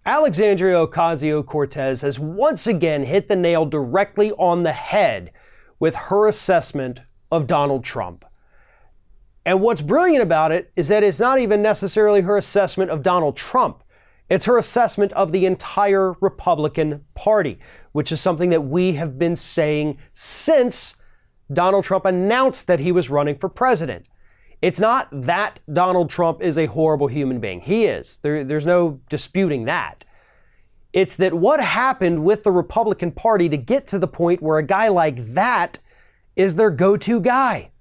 Alexandria Ocasio-Cortez has once again hit the nail directly on the head with her assessment of Donald Trump. And what's brilliant about it is that it's not even necessarily her assessment of Donald Trump. It's her assessment of the entire Republican Party, which is something that we have been saying since Donald Trump announced that he was running for president. It's not that Donald Trump is a horrible human being. He is. There's no disputing that. It's that what happened with the Republican Party to get to the point where a guy like that is their go-to guy.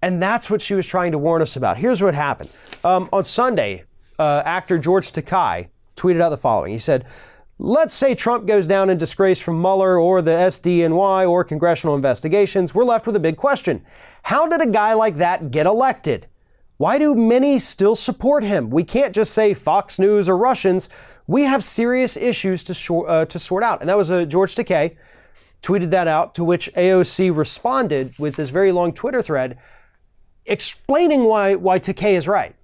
And that's what she was trying to warn us about. Here's what happened. On Sunday, actor George Takei tweeted out the following. He said, "Let's say Trump goes down in disgrace from Mueller or the SDNY or congressional investigations. We're left with a big question. How did a guy like that get elected? Why do many still support him? We can't just say Fox News or Russians. We have serious issues to sort out." And that was George Takei tweeted that out, to which AOC responded with this very long Twitter thread explaining why Takei is right.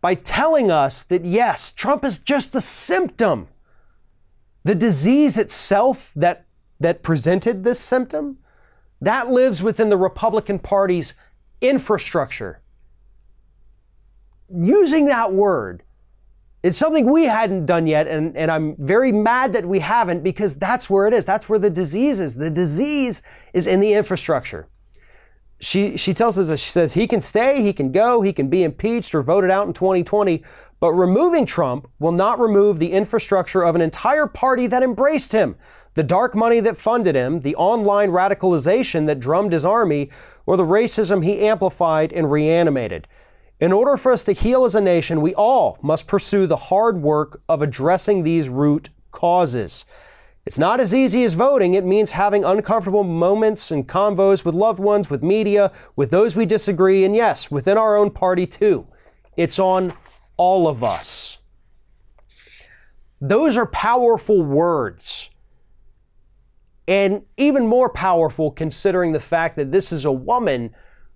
By telling us that, yes, Trump is just the symptom. The disease itself that presented this symptom, that lives within the Republican Party's infrastructure. Using that word, it's something we hadn't done yet, and I'm very mad that we haven't, because that's where it is. That's where the disease is. The disease is in the infrastructure. She tells us that, she says, he can stay, he can go, he can be impeached or voted out in 2020, but removing Trump will not remove the infrastructure of an entire party that embraced him, the dark money that funded him, the online radicalization that drummed his army, or the racism he amplified and reanimated. In order for us to heal as a nation, we all must pursue the hard work of addressing these root causes. It's not as easy as voting. It means having uncomfortable moments and convos with loved ones, with media, with those we disagree, and yes, within our own party too. It's on all of us. Those are powerful words. And even more powerful considering the fact that this is a woman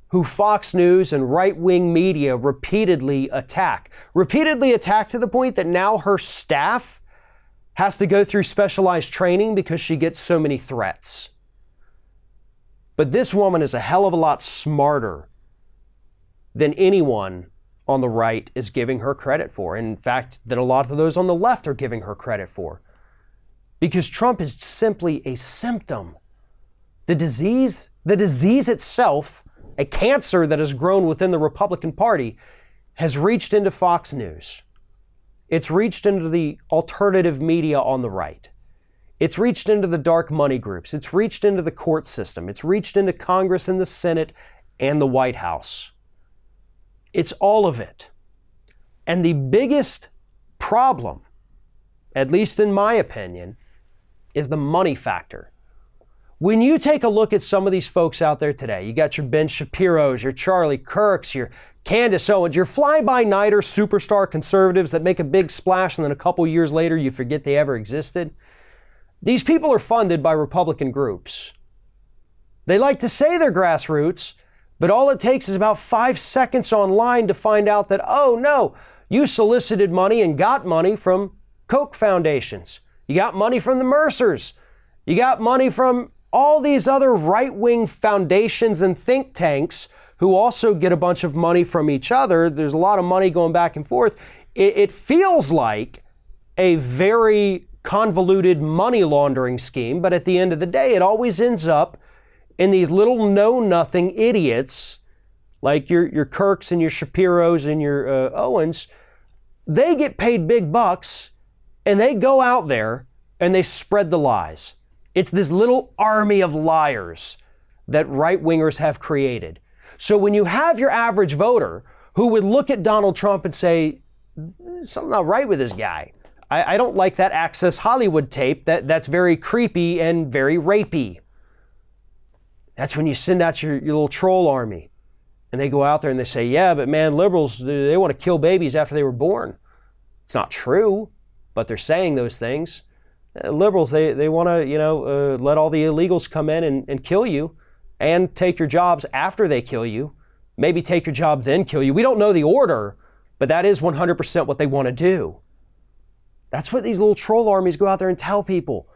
who Fox News and right-wing media repeatedly attack. Repeatedly attack to the point that now her staff has to go through specialized training because she gets so many threats. But this woman is a hell of a lot smarter than anyone on the right is giving her credit for. In fact, that a lot of those on the left are giving her credit for. Because Trump is simply a symptom. The disease itself, a cancer that has grown within the Republican Party, has reached into Fox News. It's reached into the alternative media on the right. It's reached into the dark money groups. It's reached into the court system. It's reached into Congress and the Senate and the White House. It's all of it. And the biggest problem, at least in my opinion, is the money factor. When you take a look at some of these folks out there today, you got your Ben Shapiro's, your Charlie Kirk's, your Candace Owens, your fly-by-nighter superstar conservatives that make a big splash and then a couple years later you forget they ever existed. These people are funded by Republican groups. They like to say they're grassroots, but all it takes is about 5 seconds online to find out that, oh no, you solicited money and got money from Koch foundations. You got money from the Mercers. You got money from all these other right-wing foundations and think tanks who also get a bunch of money from each other. There's a lot of money going back and forth. It feels like a very convoluted money laundering scheme, but at the end of the day, it always ends up in these little know-nothing idiots like your Kirks and your Shapiros and your Owens. They get paid big bucks and they go out there and they spread the lies. It's this little army of liars that right-wingers have created. So when you have your average voter who would look at Donald Trump and say, something not right with this guy. I don't like that Access Hollywood tape. That's very creepy and very rapey. That's when you send out your little troll army. And they go out there and they say, yeah, but man, liberals, they want to kill babies after they were born. It's not true, but they're saying those things. Liberals, they want to, let all the illegals come in and kill you and take your jobs after they kill you. Maybe take your job, then kill you. We don't know the order, but that is 100% what they want to do. That's what these little troll armies go out there and tell people.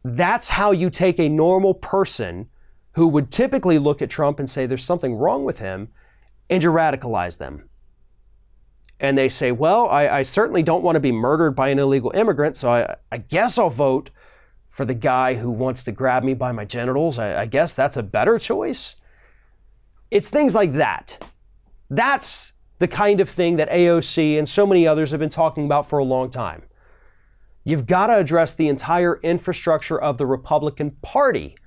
That's how you take a normal person who would typically look at Trump and say there's something wrong with him, and you radicalize them. And they say, well, I certainly don't want to be murdered by an illegal immigrant, so I guess I'll vote for the guy who wants to grab me by my genitals. I guess that's a better choice. It's things like that. That's the kind of thing that AOC and so many others have been talking about for a long time. You've got to address the entire infrastructure of the Republican Party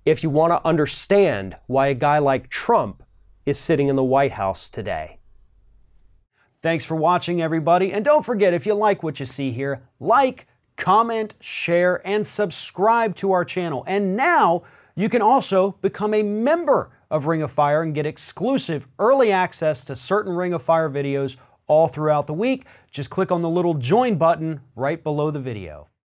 if you want to understand why a guy like Trump is sitting in the White House today. Thanks for watching, everybody. And don't forget, if you like what you see here, like, comment, share, and subscribe to our channel. And now you can also become a member of Ring of Fire and get exclusive early access to certain Ring of Fire videos all throughout the week. Just click on the little join button right below the video.